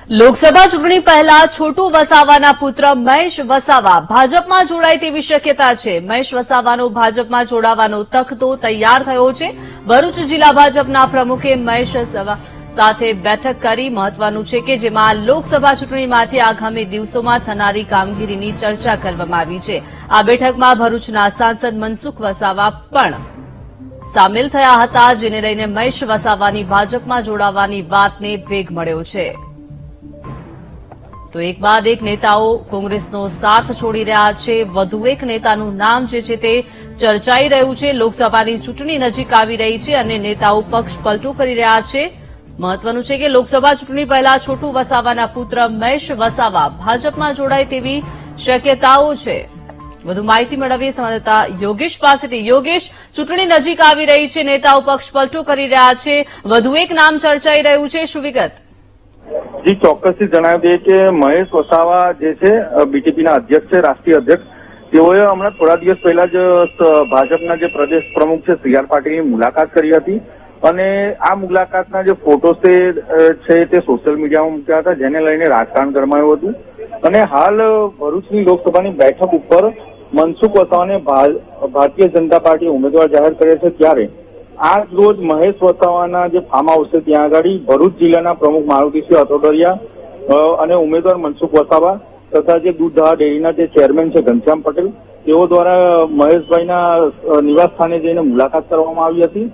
લોકસભા ચૂંટણી પહેલા છોટુ વસાવાના પુત્ર મહેશ વસાવા ભાજપમાં જોડાય તેવી શક્યતા છે। મહેશ વસાવાનો ભાજપમાં જોડાવાનો તખતો તૈયાર થયો છે। ભરૂચ જિલ્લા ભાજપના પ્રમુખે મહેશ વસાવા સાથે બેઠક કરી। મહત્વનું છે કે જેમાં લોકસભા ચૂંટણી માટે આગામી દિવસોમાં થનારી કામગીરીની ચર્ચા કરવામાં આવી છે। આ બેઠકમાં ભરૂચના સાંસદ મનસુખ વસાવા પણ સામેલ થયા હતા, જેને લઈને મહેશ વસાવાની ભાજપમાં જોડાવાની વાતને વેગ મળ્યો છે। તો એક બાદ એક નેતાઓ કોંગ્રેસનો સાથ છોડી રહ્યા છે। વધુ એક નેતાનું નામ જે છે તે ચર્ચાઈ રહ્યું છે। લોકસભાની ચૂંટણી નજીક આવી રહી છે અને નેતાઓ પક્ષ પલટો કરી રહ્યા છે। મહત્વનું છે કે લોકસભા ચૂંટણી પહેલા છોટુ વસાવાના પુત્ર મહેશ વસાવા ભાજપમાં જોડાય તેવી શક્યતાઓ છે। વધુ માહિતી મેળવીએ સંવાદદાતા યોગેશ પાસેથી। યોગેશ, ચૂંટણી નજીક આવી રહી છે, નેતાઓ પક્ષ પલટો કરી રહ્યા છે, વધુ એક નામ ચર્ચાઈ રહ્યું છે, શું વિગત? જી, ચોક્કસથી જણાવી દઈએ કે મહેશ વસાવા જે છે બીજેપીના અધ્યક્ષ છે, રાષ્ટ્રીય અધ્યક્ષ, તેઓએ હમણાં થોડા દિવસ પહેલા જ ભાજપના જે પ્રદેશ પ્રમુખ છે સી આર પાટીલની મુલાકાત કરી હતી અને આ મુલાકાતના જે ફોટોસ છે તે સોશિયલ મીડિયામાં મૂક્યા હતા, જેને લઈને રાજકારણ ગરમાયું હતું અને હાલ ભરૂચની લોકસભાની બેઠક ઉપર મનસુખ વસાવાને ભારતીય જનતા પાર્ટી ઉમેદવાર જાહેર કરે છે। ત્યારે આજ રોજ મહેશ વસાવાના જે ફાર્મ હાઉસ છે ત્યાં આગળ ભરૂચ જિલ્લાના પ્રમુખ મારુતિસિંહ અટોડરિયા અને ઉમેદવાર મનસુખ વસાવા તથા જે દૂધધારા ડેરીના જે ચેરમેન છે ઘનશ્યામ પટેલ, તેઓ દ્વારા મહેશભાઈના નિવાસ સ્થાને જઈને મુલાકાત કરવામાં આવી હતી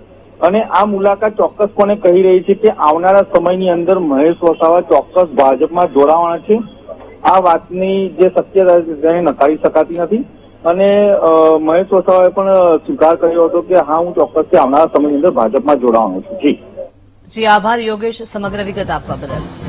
અને આ મુલાકાત ચોક્કસપણે કહી રહી છે કે આવનારા સમયની અંદર મહેશ વસાવા ચોક્કસ ભાજપમાં જોડાવાના છે। આ વાતની જે શક્યતા છે તેને નકારી શકાતી નથી અને મહેશ વસાવાએ પણ સ્વીકાર કર્યો હતો કે હા, હું ચોક્કસથી આવનારા સમયની અંદર ભાજપમાં જોડાવાનો છું। જી, આભાર યોગેશ સમગ્ર વિગત આપવા બદલ।